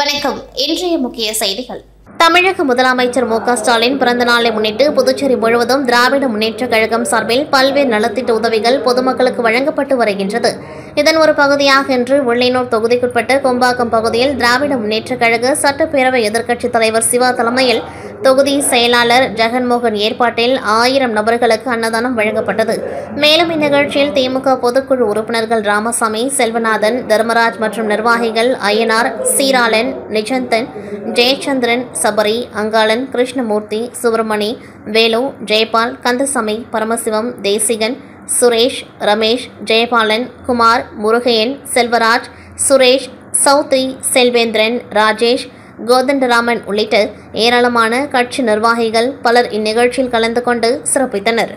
வணக்கம். இன்றைய முக்கிய செய்திகள். தமிழக முதலமைச்சர் மு க ஸ்டாலின் பிறந்த நாளை முன்னிட்டு புதுச்சேரி முழுவதும் திராவிட முன்னேற்றக் கழகம் சார்பில் பல்வேறு நலத்திட்ட உதவிகள் பொதுமக்களுக்கு வழங்கப்பட்டு வருகின்றது. இதன் ஒரு பகுதியாக இன்று வில்லியனூர் தொகுதிக்குட்பட்ட கொம்பாக்கம் பகுதியில் திராவிட முன்னேற்றக் கழக சட்டப்பேரவை எதிர்க்கட்சித் தலைவர் சிவா தலைமையில் தொகுதி செயலாளர் ஜெகன்மோகன் ஏற்பாட்டில் 1000 நபர்களுக்கு அன்னதானம் வழங்கப்பட்டது. மேலும் இந்நிகழ்ச்சியில் திமுக பொதுக்குழு உறுப்பினர்கள் ராமசாமி, செல்வநாதன், தர்மராஜ் மற்றும் நிர்வாகிகள் அய்யனார், சீராளன், நிஜந்தன், ஜெயச்சந்திரன், சபரி, அங்காளன், கிருஷ்ணமூர்த்தி, சுப்பிரமணி, வேலு, ஜெயபால், கந்தசாமி, பரமசிவம், தேசிகன், சுரேஷ், ரமேஷ், ஜெயபாலன், குமார், முருகையன், செல்வராஜ், சுரேஷ், சௌத்ரி, செல்வேந்திரன், ராஜேஷ், கோதண்டராமன் உள்ளிட்ட ஏராளமான கட்சி நிர்வாகிகள் பலர் இந்நிகழ்ச்சியில் கலந்து கொண்டு சிறப்பித்தனர்.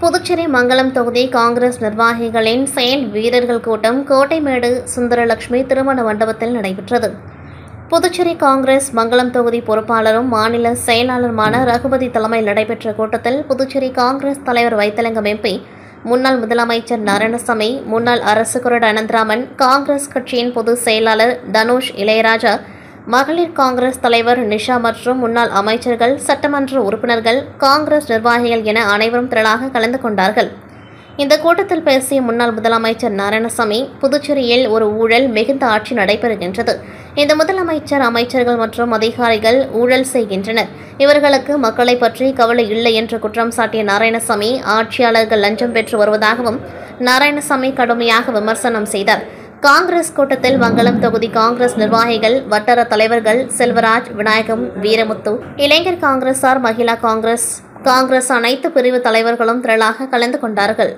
புதுச்சேரி மங்கலம் தொகுதி காங்கிரஸ் நிர்வாகிகளின் செயல் வீரர்கள் கூட்டம் கோட்டைமேடு சுந்தரலட்சுமி திருமண மண்டபத்தில் நடைபெற்றது. புதுச்சேரி காங்கிரஸ் மங்கலம் தொகுதி பொறுப்பாளரும் மாநில செயலாளருமான ரகுபதி தலைமையில் நடைபெற்ற கூட்டத்தில் புதுச்சேரி காங்கிரஸ் தலைவர் வைத்திலிங்கம் எம்பி, முன்னாள் முதலமைச்சர் நாராயணசாமி, முன்னாள் அரசு கொறடா அனந்தராமன், காங்கிரஸ் கட்சியின் பொதுச் செயலாளர் தனுஷ் இளையராஜா, மகளிர் காங்கிரஸ் தலைவர் நிஷா மற்றும் முன்னாள் அமைச்சர்கள், சட்டமன்ற உறுப்பினர்கள், காங்கிரஸ் நிர்வாகிகள் என அனைவரும் திரளாக கலந்து கொண்டார்கள். இந்த கூட்டத்தில் பேசிய முன்னாள் முதலமைச்சர் நாராயணசாமி, புதுச்சேரியில் ஒரு ஊழல் மிகுந்த ஆட்சி நடைபெறுகின்றது. இந்த முதலமைச்சர், அமைச்சர்கள் மற்றும் அதிகாரிகள் ஊழல் செய்கின்றனர். இவர்களுக்கு மக்களை பற்றி கவலை இல்லை என்று குற்றம் சாட்டிய நாராயணசாமி, ஆட்சியாளர்கள் லஞ்சம் பெற்று வருவதாகவும் நாராயணசாமி கடுமையாக விமர்சனம் செய்தார். காங்கிரஸ் கூட்டத்தில் மங்கலம் தொகுதி காங்கிரஸ் நிர்வாகிகள், வட்டார தலைவர்கள் செல்வராஜ், விநாயகம், வீரமுத்து, இளைஞர் காங்கிரசார், மகிழா காங்கிரஸ் அனைத்து பிரிவு தலைவர்களும் திரளாக கலந்து கொண்டார்கள்.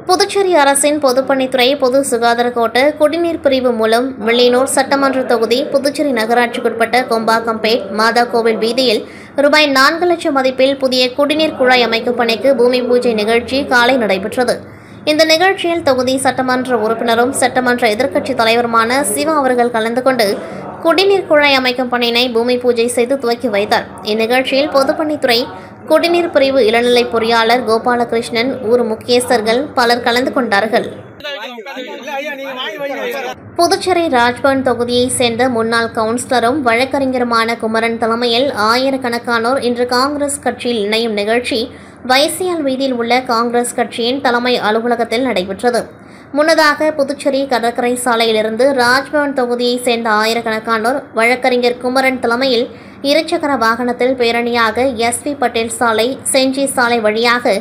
புதுச்சேரி அரசின் பொதுப்பணித்துறை, பொது சுகாதார கோட்ட குடிநீர் பிரிவு மூலம் வில்லியனூர் சட்டமன்ற தொகுதி புதுச்சேரி நகராட்சிக்குட்பட்ட கொம்பாக்கம்பேட் மாதா கோவில் வீதியில் ரூபாய் 4 லட்சம் மதிப்பில் புதிய குடிநீர் குழாய் அமைக்கும் பணிக்கு பூமி பூஜை நிகழ்ச்சி காலை நடைபெற்றது. இந்த நிகழ்ச்சியில் தொகுதி சட்டமன்ற உறுப்பினரும் சட்டமன்ற எதிர்க்கட்சித் தலைவருமான சிவா அவர்கள் கலந்து கொண்டு குடிநீர் குழாய் அமைக்கும் பணியினை பூமி பூஜை செய்து துவக்கி வைத்தார். இந்நிகழ்ச்சியில் பொதுப்பணித்துறை குடிநீர் பிரிவு இளநிலை பொறியாளர் கோபாலகிருஷ்ணன், ஊர் முக்கியஸ்தர்கள் பலர் கலந்து கொண்டார்கள். புதுச்சேரி ராஜ்பவன் தொகுதியைச் சேர்ந்த முன்னாள் கவுன்சிலரும் வழக்கறிஞருமான குமரன் தலைமையில் ஆயிரக்கணக்கானோர் இன்று காங்கிரஸ் கட்சியில் இணையும் நிகழ்ச்சி வைசியால் வீதியில் உள்ள காங்கிரஸ் கட்சியின் தலைமை அலுவலகத்தில் நடைபெற்றது. முன்னதாக புதுச்சேரி கடற்கரை சாலையிலிருந்து ராஜ்பவன் தொகுதியைச் சேர்ந்த ஆயிரக்கணக்கானோர் வழக்கறிஞர் குமரன் தலைமையில் இருசக்கர வாகனத்தில் பேரணியாக எஸ்.வி. பட்டேல் சாலை, செஞ்சி சாலை வழியாக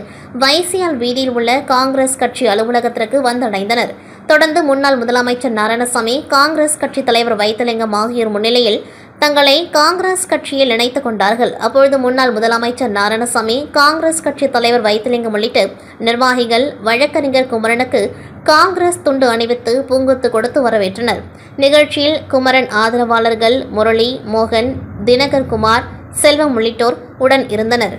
வைசியால் வீதியில் உள்ள காங்கிரஸ் கட்சி அலுவலகத்திற்கு வந்தடைந்தனர். தொடர்ந்து முன்னாள் முதலமைச்சர் நாராயணசாமி, காங்கிரஸ் கட்சி தலைவர் வைத்திலிங்கம் ஆகியோர் முன்னிலையில் தங்களை காங்கிரஸ் கட்சியில் இணைத்துக் கொண்டார்கள். அப்பொழுது முன்னாள் முதலமைச்சர் நாராயணசாமி, காங்கிரஸ் கட்சி தலைவர் வைத்திலிங்கம் உள்ளிட்ட நிர்வாகிகள் வழக்கறிஞர் குமரனுக்கு காங்கிரஸ் துண்டு அணிவித்து பூங்கொத்து கொடுத்து வரவேற்றனர். நிகழ்ச்சியில் குமரன் ஆதரவாளர்கள் முரளி, மோகன், தினகர் குமார், செல்வம் உள்ளிட்டோர் உடன் இருந்தனர்.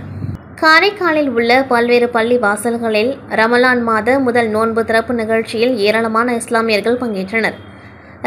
காரைக்காலில் உள்ள பல்வேறு பள்ளி வாசல்களில் ரமலான் மாத முதல் நோன்பு திறப்பு நிகழ்ச்சியில் ஏராளமான இஸ்லாமியர்கள் பங்கேற்றனர்.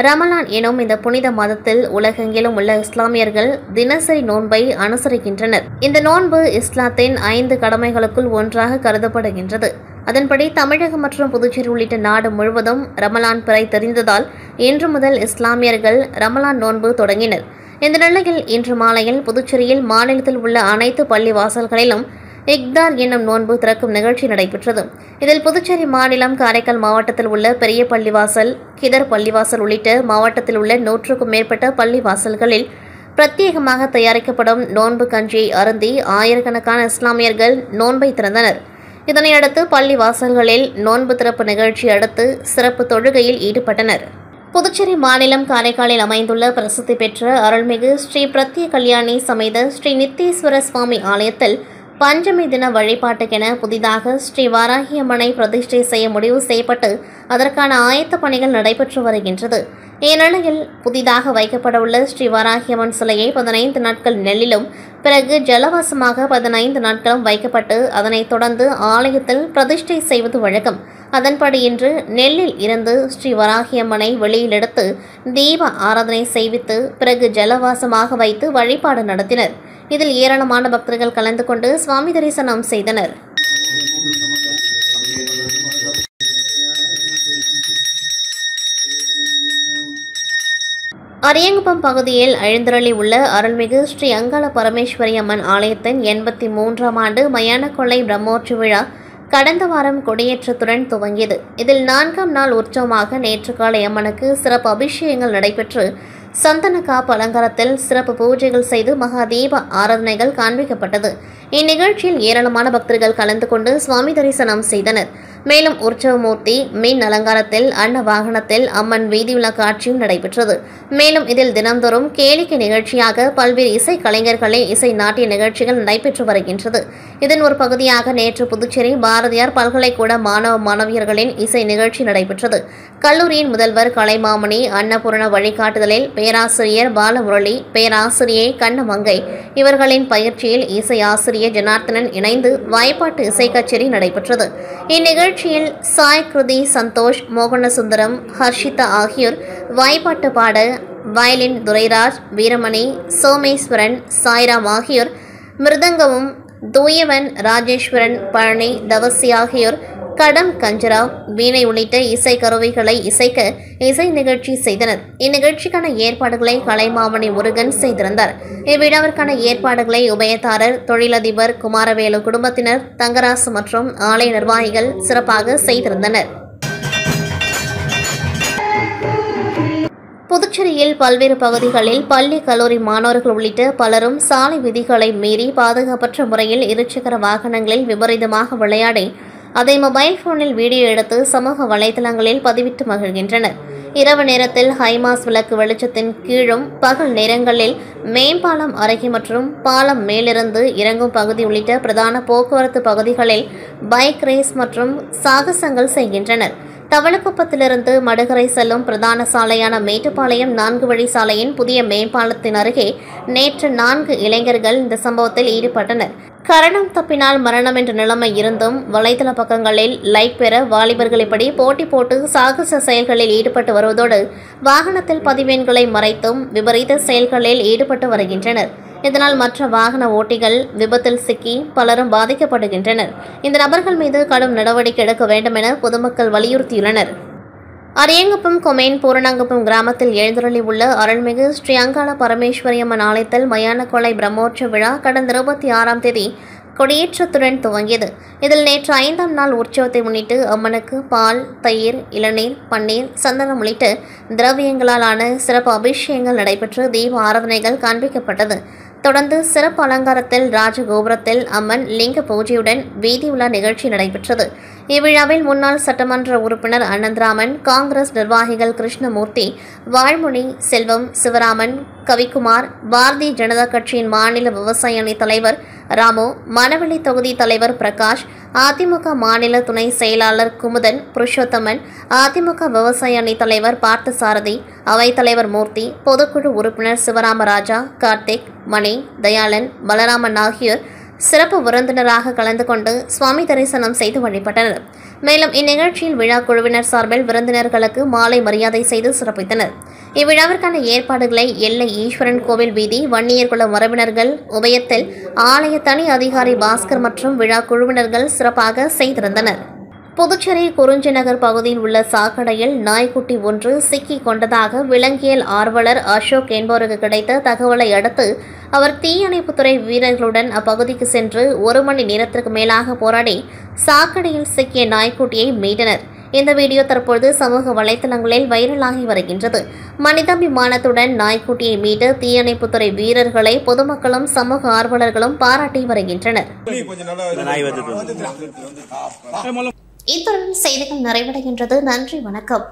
ரமலான் எனும் இந்த புனித மாதத்தில் உலகெங்கிலும் உள்ள இஸ்லாமியர்கள் தினசரி நோன்பை அனுசரிக்கின்றனர். இந்த நோன்பு இஸ்லாத்தின் 5 கடமைகளுக்குள் ஒன்றாக கருதப்படுகின்றது. அதன்படி தமிழகம் மற்றும் புதுச்சேரி உள்ளிட்ட நாடு முழுவதும் ரமலான் பிறை தெரிந்ததால் இன்று முதல் இஸ்லாமியர்கள் ரமலான் நோன்பு தொடங்கினர். இந்த நிலையில் இன்று மாலையில் புதுச்சேரியில் மாநிலத்தில் உள்ள அனைத்து பள்ளி வாசல்களிலும் இக்தார் என்னும் நோன்பு திறக்கும் நிகழ்ச்சி நடைபெற்றது. இதில் புதுச்சேரி மாநிலம் காரைக்கால் மாவட்டத்தில் உள்ள பெரிய பள்ளிவாசல், கிதர் பள்ளிவாசல் உள்ளிட்ட மாவட்டத்தில் உள்ள 100க்கும் மேற்பட்ட பள்ளிவாசல்களில் பிரத்யேகமாக தயாரிக்கப்படும் நோன்பு கஞ்சியை அருந்தி ஆயிரக்கணக்கான இஸ்லாமியர்கள் நோன்பை திறந்தனர். இதனையடுத்து பள்ளி வாசல்களில் நோன்பு திறப்பு நிகழ்ச்சி அடுத்து சிறப்பு தொழுகையில் ஈடுபட்டனர். புதுச்சேரி மாநிலம் காரைக்காலில் அமைந்துள்ள பிரசித்தி பெற்ற அருள்மிகு ஸ்ரீ பிரத்ய கல்யாணி சமேத ஸ்ரீ நித்தேஸ்வர சுவாமி ஆலயத்தில் பஞ்சமி தின வழிபாட்டுக்கென புதிதாக ஸ்ரீ வாராகி அம்மனை பிரதிஷ்டை செய்ய முடிவு செய்யப்பட்டு அதற்கான ஆயத்த பணிகள் நடைபெற்று வருகின்றது. இந்நிலையில் புதிதாக வைக்கப்படவுள்ள ஸ்ரீ வராகியம்மன் சிலையை 15 நாட்கள் நெல்லிலும் பிறகு ஜலவாசமாக 15 நாட்களும் வைக்கப்பட்டு அதனைத் தொடர்ந்து ஆலயத்தில் பிரதிஷ்டை செய்வது வழக்கம். அதன்படி இன்று நெல்லில் இருந்து ஸ்ரீ வராகியம்மனை வெளியில் எடுத்து தீப ஆராதனை செய்வித்து பிறகு ஜலவாசமாக வைத்து வழிபாடு நடத்தினர். இதில் ஏராளமான பக்தர்கள் கலந்து கொண்டு சுவாமி தரிசனம் செய்தனர். அரியங்குப்பம் பகுதியில் எழுந்தருளி உள்ள அருள்மிகு ஸ்ரீ அங்காள பரமேஸ்வரி அம்மன் ஆலயத்தின் 83ஆம் ஆண்டு மயான கொள்ளை பிரம்மோற்சவ விழா கடந்த வாரம் கொடியேற்றத்துடன் துவங்கியது. இதில் 4ஆம் நாள் உற்சவமாக நேற்று காலை அம்மனுக்கு சிறப்பு அபிஷேகங்கள் நடைபெற்று சந்தன காப்பு அலங்காரத்தில் சிறப்பு பூஜைகள் செய்து மகா தீப ஆராதனைகள் காண்பிக்கப்பட்டது. இந்நிகழ்ச்சியில் ஏராளமான பக்தர்கள் கலந்து கொண்டு சுவாமி தரிசனம் செய்தனர். மேலும் உற்சவமூர்த்தி மின் அலங்காரத்தில் அன்ன வாகனத்தில் அம்மன் வீதியுலா காட்சியும் நடைபெற்றது. மேலும் இதில் தினந்தோறும் கேளிக்கை நிகழ்ச்சியாக பல்வேறு இசை கலைஞர்களின் இசை நாட்டிய நிகழ்ச்சிகள் நடைபெற்று வருகின்றது. இதன் ஒரு பகுதியாக நேற்று புதுச்சேரி பாரதியார் பல்கலைக்கூட மாணவ மாணவியர்களின் இசை நிகழ்ச்சி நடைபெற்றது. கல்லூரியின் முதல்வர் கலைமாமணி அன்னபூர்ண வழிகாட்டுதலில் பேராசிரியர் பாலமுரளி, பேராசிரியை கண்ணமங்கை இவர்களின் பயிற்சியில் இசை ஆசிரியர் ஜனார்த்தனன் இணைந்து வாய்ப்பாட்டு இசை கச்சேரி நடைபெற்றது. இந்நிகழ்ச்சியில் சாய் கிருதி, சந்தோஷ், மோகனசுந்தரம், ஹர்ஷிதா ஆகியோர் வாய்ப்பாட்டு பாட, வயலின் துரைராஜ், வீரமணி, சோமேஸ்வரன், சாய்ராம் ஆகியோர் மிருதங்கமும், தூயவன், ராஜேஸ்வரன், பழனி, தவசி ஆகியோர் கடம், கஞ்சரா, வீணை உள்ளிட்ட இசை கருவிகளை இசைக்க இசை நிகழ்ச்சி செய்தனர். இந்நிகழ்ச்சிக்கான ஏற்பாடுகளை கலைமாமணி முருகன் செய்திருந்தார். இவ்விழாவிற்கான ஏற்பாடுகளை உபயதாரர், தொழிலதிபர் குமாரவேலு குடும்பத்தினர், தங்கராசு மற்றும் ஆலய நிர்வாகிகள் சிறப்பாக செய்திருந்தனர். புதுச்சேரியில் பல்வேறு பகுதிகளில் பள்ளி, கல்லூரி மாணவர்கள் உள்ளிட்ட பலரும் சாலை விதிகளை மீறி பாதுகாப்பற்ற முறையில் இருசக்கர வாகனங்களில் விபரீதமாக விளையாடி அதை மொபைல் போனில் வீடியோ எடுத்து சமூக வலைதளங்களில் பதிவிட்டு மகிழ்கின்றனர். இரவு நேரத்தில் ஹைமாஸ் விளக்கு வெளிச்சத்தின் கீழும் பகல் நேரங்களில் மேம்பாலம் அருகே மற்றும் பாலம் மேலிருந்து இறங்கும் பகுதி உள்ளிட்ட பிரதான போக்குவரத்து பகுதிகளில் பைக் ரேஸ் மற்றும் சாகசங்கள் செய்கின்றனர். தவளக்குப்பத்திலிருந்து மடுகரை செல்லும் பிரதான சாலையான மேட்டுப்பாளையம் 4 வழி சாலையின் புதிய மேம்பாலத்தின் அருகே நேற்று 4 இளைஞர்கள் இந்த சம்பவத்தில் ஈடுபட்டனர். கரணம் தப்பினால் மரணம் என்ற நிலைமை இருந்தும் வலைதள பக்கங்களில் லைக் பெற வாலிபர்கள் இப்படி போட்டி போட்டு சாகச செயல்களில் ஈடுபட்டு வருவதோடு வாகனத்தில் பதிவெண்களை மறைத்தும் விபரீத செயல்களில் ஈடுபட்டு வருகின்றனர். இதனால் மற்ற வாகன ஓட்டிகள் விபத்தில் சிக்கி பலரும் பாதிக்கப்படுகின்றனர். இந்த நபர்கள் மீது கடும் நடவடிக்கை எடுக்க வேண்டும் என பொதுமக்கள் வலியுறுத்தியுள்ளனர். அரியங்குப்பம் கொமேன் பூரணங்குப்பம் கிராமத்தில் எழுந்தருளி உள்ள அருள்மிகு ஸ்ரீ அங்காள பரமேஸ்வரி அம்மன் ஆலயத்தில் மயான கொள்ளை பிரம்மோற்சவ விழா கடந்த 26ஆம் தேதி கொடியேற்றத்துடன் துவங்கியது. இதில் நேற்று 5ஆம் நாள் உற்சவத்தை முன்னிட்டு அம்மனுக்கு பால், தயிர், இளநீர், பன்னீர், சந்தனம் உள்ளிட்ட திரவியங்களால் ஆன சிறப்பு அபிஷேகங்கள் நடைபெற்று தீப ஆராதனைகள் காண்பிக்கப்பட்டது. தொடர்ந்து சிறப்பு அலங்காரத்தில் ராஜகோபுரத்தில் அம்மன் லிங்க பூஜையுடன் வீதி உலா நிகழ்ச்சி நடைபெற்றது. இவ்விழாவில் முன்னாள் சட்டமன்ற உறுப்பினர் அனந்தராமன், காங்கிரஸ் நிர்வாகிகள் கிருஷ்ணமூர்த்தி, வாழ்மொழி, செல்வம், சிவராமன், கவிக்குமார், பாரதிய ஜனதா கட்சியின் மாநில விவசாய அணி தலைவர் ராமு, மணவெளி தொகுதி தலைவர் பிரகாஷ், அதிமுக மாநில துணை செயலாளர் குமுதன், புருஷோத்தமன், அதிமுக விவசாய அணி தலைவர் பார்த்தசாரதி, அவைத்தலைவர் மூர்த்தி, பொதுக்குழு உறுப்பினர் சிவராமராஜா, கார்த்திக், மணி, தயாளன், பலராமன் ஆகியோர் சிறப்பு விருந்தினராக கலந்து கொண்டு சுவாமி தரிசனம் செய்து வழிபட்டனர். மேலும் இந்நிகழ்ச்சியில் விழா குழுவினர் சார்பில் விருந்தினர்களுக்கு மாலை மரியாதை செய்து சிறப்பித்தனர். இவ்விழாவிற்கான ஏற்பாடுகளை எல்லை ஈஸ்வரன் கோவில் வீதி வன்னியர்குல மரபினர்கள் உபயத்தில் ஆலய தனி அதிகாரி பாஸ்கர் மற்றும் விழா குழுவினர்கள் சிறப்பாக செய்திருந்தனர். புதுச்சேரி குறிஞ்சி நகர் பகுதியில் உள்ள சாக்கடையில் நாய்க்குட்டி ஒன்று சிக்கிக் கொண்டதாக விலங்கியல் ஆர்வலர் அசோக் என்பவருக்கு கிடைத்த தகவலை அடுத்து அவர் தீயணைப்புத்துறை வீரர்களுடன் அப்பகுதிக்கு சென்று 1 மணி நேரத்திற்கு மேலாக போராடி சாக்கடையில் சிக்கிய நாய்க்குட்டியை மீட்டனர். இந்த வீடியோ தற்பொழுது சமூக வலைதளங்களில் வைரலாகி வருகின்றது. மனிதாபிமானத்துடன் நாய்க்குட்டியை மீட்டு தீயணைப்புத்துறை வீரர்களை பொதுமக்களும் சமூக ஆர்வலர்களும் பாராட்டி வருகின்றனர். இத்துடன் செய்திகள் நிறைவடைகின்றது. நன்றி, வணக்கம்.